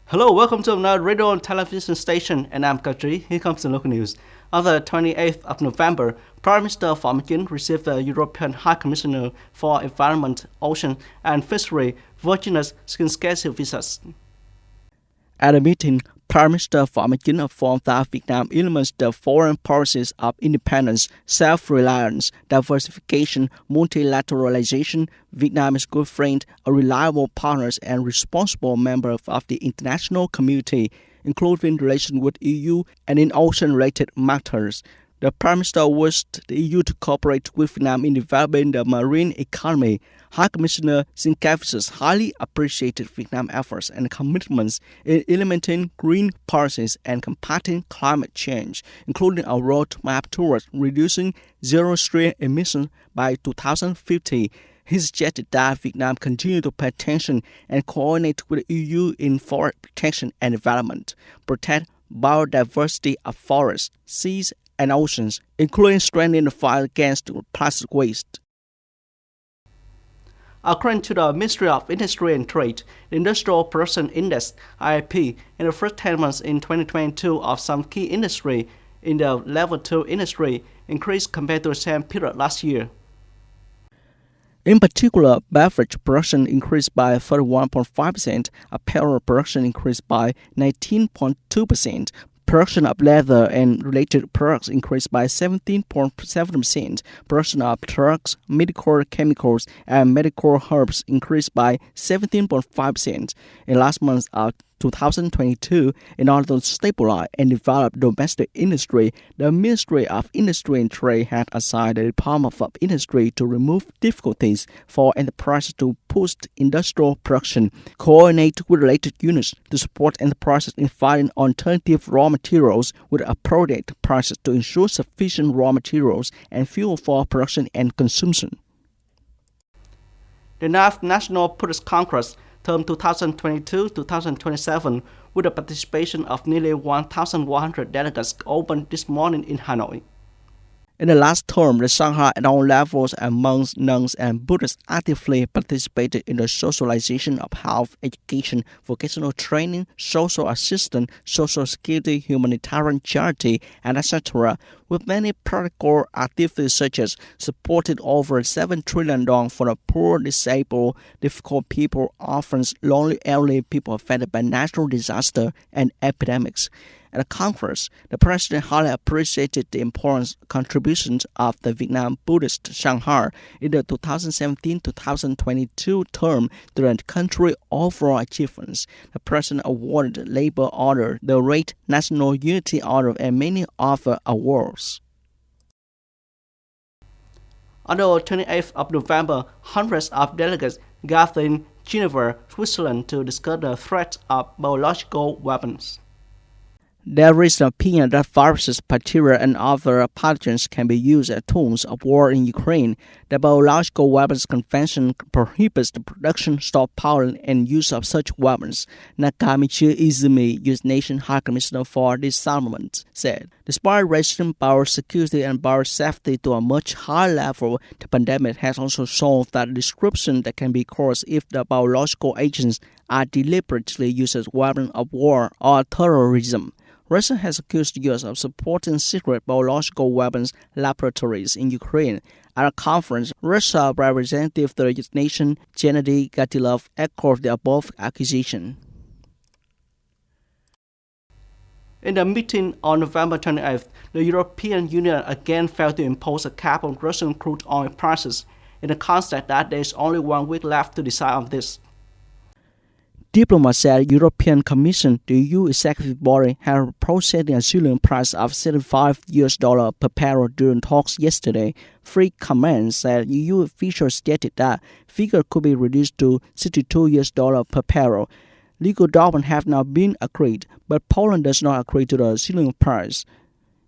Hello, welcome to another radio and television station, and I'm Katri. Here comes the local news. On the 28th of November, Prime Minister Phạm Minh Chính received the European High Commissioner for Environment, Ocean and Fishery, Virginia Skinskasivisas. At a meeting, Prime Minister Phạm Minh Chính affirmed that Vietnam implements the foreign policies of independence, self-reliance, diversification, multilateralization. Vietnam is a good friend, a reliable partner, and responsible member of the international community, including relations with EU and in ocean-related matters. The Prime Minister wished the EU to cooperate with Vietnam in developing the marine economy. High Commissioner Skinskasivisas highly appreciated Vietnam's efforts and commitments in implementing green policies and combating climate change, including a roadmap towards reducing zero-strain emissions by 2050. He suggested that Vietnam continue to pay attention and coordinate with the EU in forest protection and development, protect biodiversity of forests, seas, and oceans, including strengthening the fight against plastic waste. According to the Ministry of Industry and Trade, the Industrial Production Index (IIP) in the first 10 months in 2022 of some key industry in the Level 2 industry increased compared to the same period last year. In particular, beverage production increased by 31.5%, apparel production increased by 19.2%, production of leather and related products increased by 17.7%. Production of drugs, medical chemicals, and medical herbs increased by 17.5%. In last month of 2022, in order to stabilize and develop domestic industry, the Ministry of Industry and Trade had assigned the Department of Industry to remove difficulties for enterprises to boost industrial production, coordinate with related units to support enterprises in finding alternative raw materials with appropriate prices to ensure sufficient raw materials and fuel for production and consumption. The 9th National Buddhist Congress term 2022-2027, with the participation of nearly 1,100 delegates, opened this morning in Hanoi. In the last term, the Sangha at all levels and monks, nuns, and Buddhists actively participated in the socialization of health, education, vocational training, social assistance, social security, humanitarian charity, and etc., with many practical activities such as supported over 7 trillion dong for the poor, disabled, difficult people, orphans, lonely elderly people affected by natural disaster and epidemics. At the conference, the President highly appreciated the important contributions of the Vietnam Buddhist Sangha in the 2017-2022 term to the country's overall achievements. The President awarded the Labor Order, the Great National Unity Order, and many other awards. On the 28th of November, hundreds of delegates gathered in Geneva, Switzerland to discuss the threat of biological weapons. There is an opinion that viruses, bacteria, and other pathogens can be used as tools of war in Ukraine. The Biological Weapons Convention prohibits the production, stockpiling, and use of such weapons. Nakamichi Izumi, U.S. Nation High Commissioner for Disarmament, said, despite raising biosecurity and biosafety to a much higher level, the pandemic has also shown that the disruption that can be caused if the biological agents are deliberately used as weapons of war or terrorism. Russia has accused the U.S. of supporting secret biological weapons laboratories in Ukraine. At a conference, Russia Representative the United Nations Gennady Gatilov echoed the above accusation. In the meeting on November 28th, the European Union again failed to impose a cap on Russian crude oil prices, in the context that there is only 1 week left to decide on this. Diplomats said the European Commission, the EU executive body, had processed a ceiling price of $75 per barrel during talks yesterday. Free comments said EU officials stated that figure could be reduced to $62 per barrel. Legal documents have now been agreed, but Poland does not agree to the ceiling price.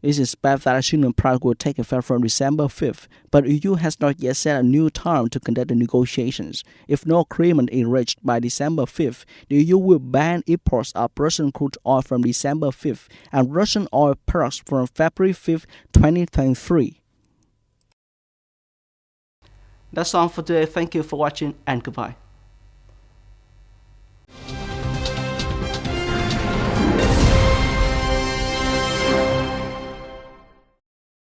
It is expected that the ceiling price will take effect from December 5th, but the EU has not yet set a new time to conduct the negotiations. If no agreement is reached by December 5th, the EU will ban imports of Russian crude oil from December 5th and Russian oil products from February 5th, 2023. That's all for today. Thank you for watching and goodbye.